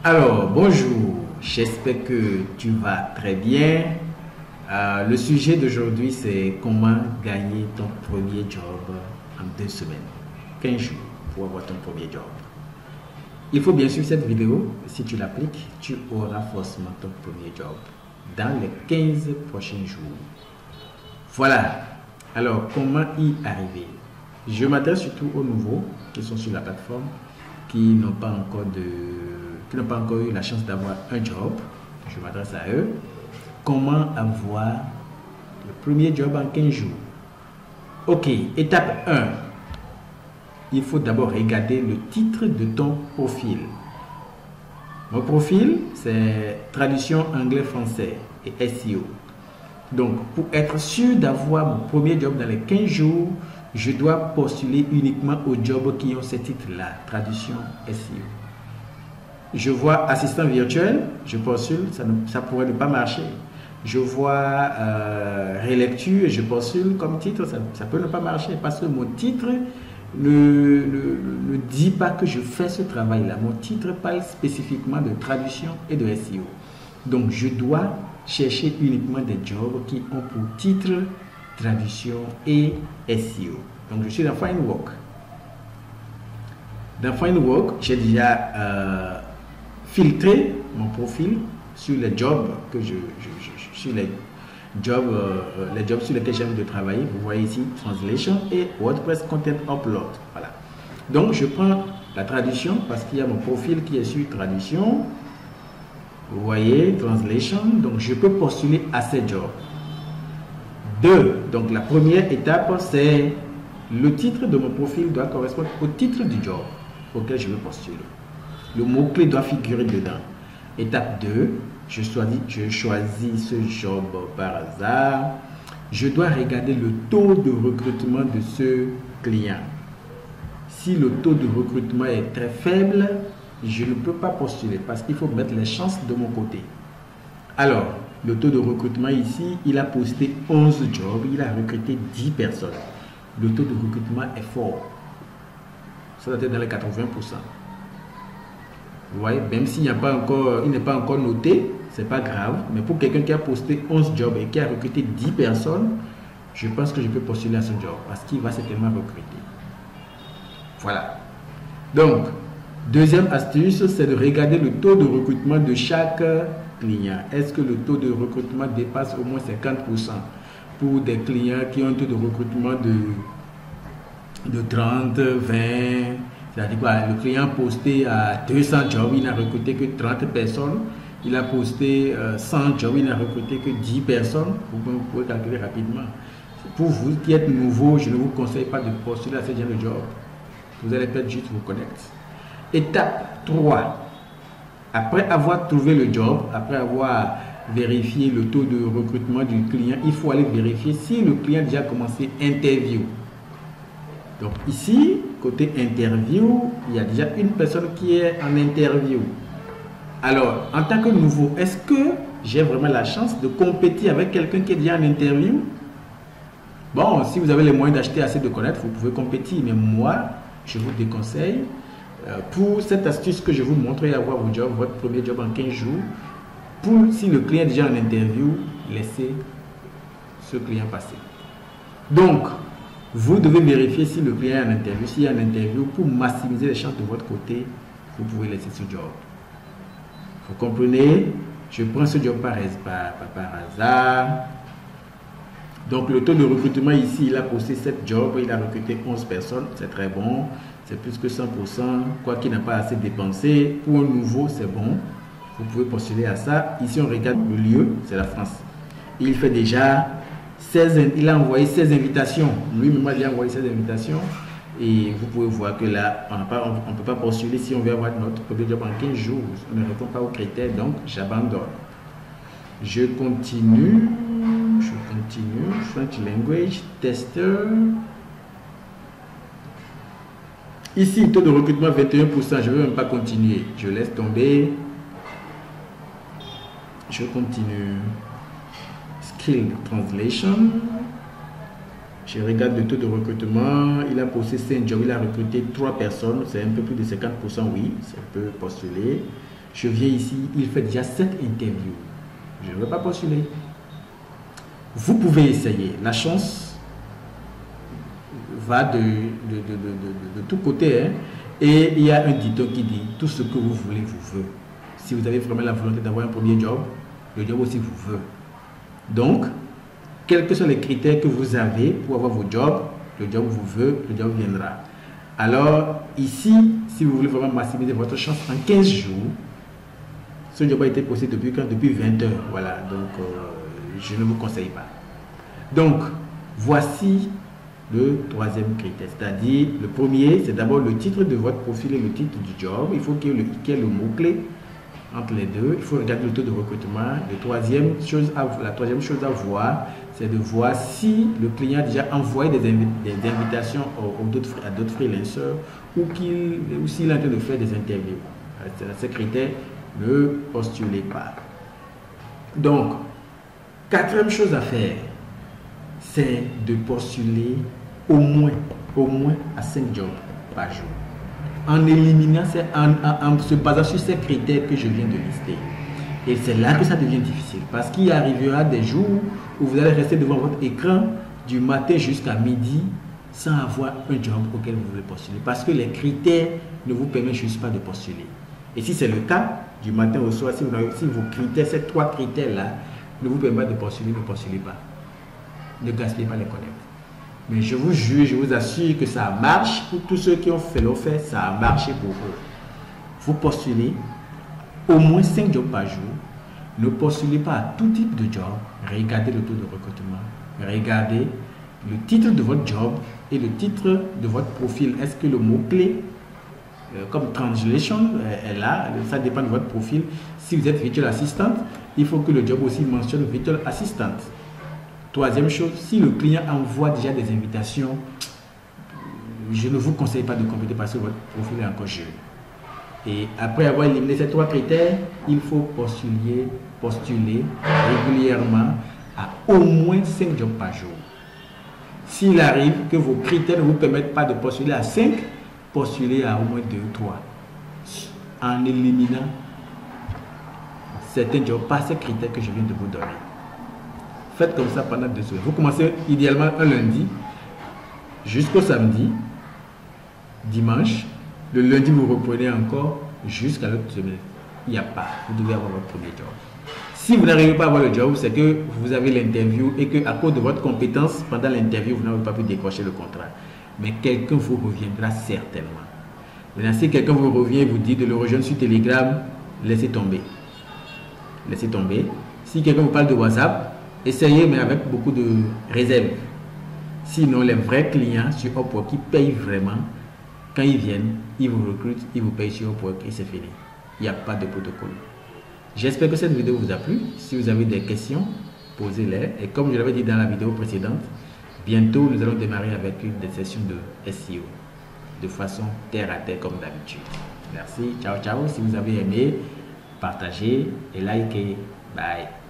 Alors, bonjour, j'espère que tu vas très bien. Le sujet d'aujourd'hui, c'est comment gagner ton premier job en 2 semaines, 15 jours pour avoir ton premier job. Il faut bien suivre cette vidéo. Si tu l'appliques, tu auras forcément ton premier job dans les 15 prochains jours. Voilà. Alors, comment y arriver? Je m'adresse surtout aux nouveaux qui sont sur la plateforme, qui n'ont pas encore eu la chance d'avoir un job. Je m'adresse à eux. Comment avoir le premier job en 15 jours? Ok, étape 1. Il faut d'abord regarder le titre de ton profil. Mon profil, c'est traduction anglais-français et SEO. Donc, pour être sûr d'avoir mon premier job dans les 15 jours, je dois postuler uniquement aux jobs qui ont ce titre-là, traduction SEO. Je vois assistant virtuel, je postule, ça pourrait ne pas marcher. Je vois relecture, je postule comme titre, ça peut ne pas marcher parce que mon titre ne dit pas que je fais ce travail-là. Mon titre parle spécifiquement de traduction et de SEO. Donc, je dois chercher uniquement des jobs qui ont pour titre traduction et SEO. Donc, je suis dans Findwork. Dans Findwork, j'ai déjà filtré mon profil sur les jobs sur les jobs sur lesquels j'ai envie de travailler. Vous voyez ici Translation et WordPress Content Upload. Voilà. Donc, je prends la traduction parce qu'il y a mon profil qui est sur traduction. Vous voyez, Translation. Donc, je peux postuler à ces jobs. 2. Donc, la première étape, c'est le titre de mon profil doit correspondre au titre du job auquel je veux postuler. Le mot-clé doit figurer dedans. Étape 2. Je choisis ce job par hasard. Je dois regarder le taux de recrutement de ce client. Si le taux de recrutement est très faible, je ne peux pas postuler parce qu'il faut mettre les chances de mon côté. Alors, le taux de recrutement ici, il a posté 11 jobs, il a recruté 10 personnes. Le taux de recrutement est fort. Ça doit être dans les 80%. Vous voyez, même s'il n'est pas encore noté, c'est pas grave. Mais pour quelqu'un qui a posté 11 jobs et qui a recruté 10 personnes, je pense que je peux postuler à ce job parce qu'il va certainement recruter. Voilà. Donc, deuxième astuce, c'est de regarder le taux de recrutement de chaque client. Est-ce que le taux de recrutement dépasse au moins 50% pour des clients qui ont un taux de recrutement de 30, 20, c'est-à-dire quoi, le client posté à 200 jobs, il n'a recruté que 30 personnes. Il a posté 100 jobs, il n'a recruté que 10 personnes. Vous pouvez calculer rapidement. Pour vous qui êtes nouveau, je ne vous conseille pas de postuler à ce genre de job. Vous allez peut-être juste vous connecter. Étape 3. Après avoir trouvé le job, après avoir vérifié le taux de recrutement du client, il faut aller vérifier si le client a déjà commencé interview. Donc ici, côté interview, il y a déjà une personne qui est en interview. Alors, en tant que nouveau, est-ce que j'ai vraiment la chance de compétir avec quelqu'un qui est déjà en interview? Bon, si vous avez les moyens d'acheter assez de connaître, vous pouvez compétir. Mais moi, je vous déconseille, pour cette astuce que je vous montre et avoir votre premier job en 15 jours, si le client est déjà en interview, laissez ce client passer. Donc, vous devez vérifier si le client est en interview. S'il y a en interview, pour maximiser les chances de votre côté, vous pouvez laisser ce job. Vous comprenez? Je prends ce job par hasard. Donc, le taux de recrutement ici, il a posté 7 jobs, il a recruté 11 personnes. C'est très bon. C'est plus que 100%. Quoi qu'il n'a pas assez dépensé. Pour un nouveau, c'est bon. Vous pouvez postuler à ça. Ici, on regarde le lieu, c'est la France. Il fait déjà 16, il a envoyé 16 invitations. Lui-même, il a envoyé 16 invitations. Et vous pouvez voir que là, on ne peut pas postuler si on veut avoir notre premier job en 15 jours. On ne répond pas aux critères, donc j'abandonne. Je continue. French Language Tester. Ici, taux de recrutement 21%. Je ne veux même pas continuer. Je laisse tomber. Je continue. Skill Translation. Je regarde le taux de recrutement. Il a posté 5 jobs. Il a recruté 3 personnes. C'est un peu plus de 50%. Oui, ça peut postuler. Je viens ici, il fait déjà 7 interviews. Je ne vais pas postuler. Vous pouvez essayer. La chance va de tous côtés. Hein. Et il y a un dicton qui dit, tout ce que vous voulez vous veut. Si vous avez vraiment la volonté d'avoir un premier job, le job aussi vous veut. Donc, quels que soient les critères que vous avez pour avoir vos jobs, le job vous veut, le job viendra. Alors, ici, si vous voulez vraiment maximiser votre chance en 15 jours, ce job a été posté depuis quand? Depuis 20 heures. Voilà, donc je ne vous conseille pas. Donc, voici le troisième critère. C'est-à-dire, le premier, c'est d'abord le titre de votre profil et le titre du job. Il faut qu'il y ait le mot-clé entre les deux. Il faut regarder le taux de recrutement. La troisième chose à voir, c'est de voir si le client a déjà envoyé des invitations à d'autres freelancers ou s'il est en train de faire des interviews. Ces critères, ne postulez pas. Donc, quatrième chose à faire, c'est de postuler au moins à 5 jobs par jour. En éliminant, en se basant sur ces critères que je viens de lister. Et c'est là que ça devient difficile. Parce qu'il arrivera des jours où vous allez rester devant votre écran du matin jusqu'à midi sans avoir un job auquel vous voulez postuler. Parce que les critères ne vous permettent juste pas de postuler. Et si c'est le cas, du matin au soir, si vos critères, ces 3 critères-là, ne vous permettent de postuler, ne postulez pas. Ne gaspillez pas les collègues. Mais je vous jure, je vous assure que ça marche pour tous ceux qui ont fait l'offre, ça a marché pour eux. Vous postulez au moins 5 jobs par jour. Ne postulez pas à tout type de job. Regardez le taux de recrutement. Regardez le titre de votre job et le titre de votre profil. Est-ce que le mot-clé, comme translation, est là? Ça dépend de votre profil. Si vous êtes virtual assistant, il faut que le job aussi mentionne virtual assistant. Troisième chose, si le client envoie déjà des invitations, je ne vous conseille pas de compléter parce que votre profil est encore jeune. Et après avoir éliminé ces 3 critères, il faut postuler régulièrement à au moins 5 jobs par jour. S'il arrive que vos critères ne vous permettent pas de postuler à 5, postulez à au moins 2 ou 3. En éliminant certains jobs par ces critères que je viens de vous donner. Faites comme ça pendant 2 semaines. Vous commencez idéalement un lundi jusqu'au samedi, dimanche. Le lundi, vous reprenez encore jusqu'à l'autre semaine. Il n'y a pas. Vous devez avoir votre premier job. Si vous n'arrivez pas à avoir le job, c'est que vous avez l'interview et qu'à cause de votre compétence, pendant l'interview, vous n'avez pas pu décrocher le contrat. Mais quelqu'un vous reviendra certainement. Maintenant, si quelqu'un vous revient et vous dit de le rejoindre sur Telegram, laissez tomber. Laissez tomber. Si quelqu'un vous parle de WhatsApp, essayez, mais avec beaucoup de réserve. Sinon, les vrais clients sur Upwork qui payent vraiment, quand ils viennent, ils vous recrutent, ils vous payent sur Upwork et c'est fini. Il n'y a pas de protocole. J'espère que cette vidéo vous a plu. Si vous avez des questions, posez-les. Et comme je l'avais dit dans la vidéo précédente, bientôt nous allons démarrer avec des sessions de SEO de façon terre à terre comme d'habitude. Merci, ciao ciao. Si vous avez aimé, partagez et likez. Bye.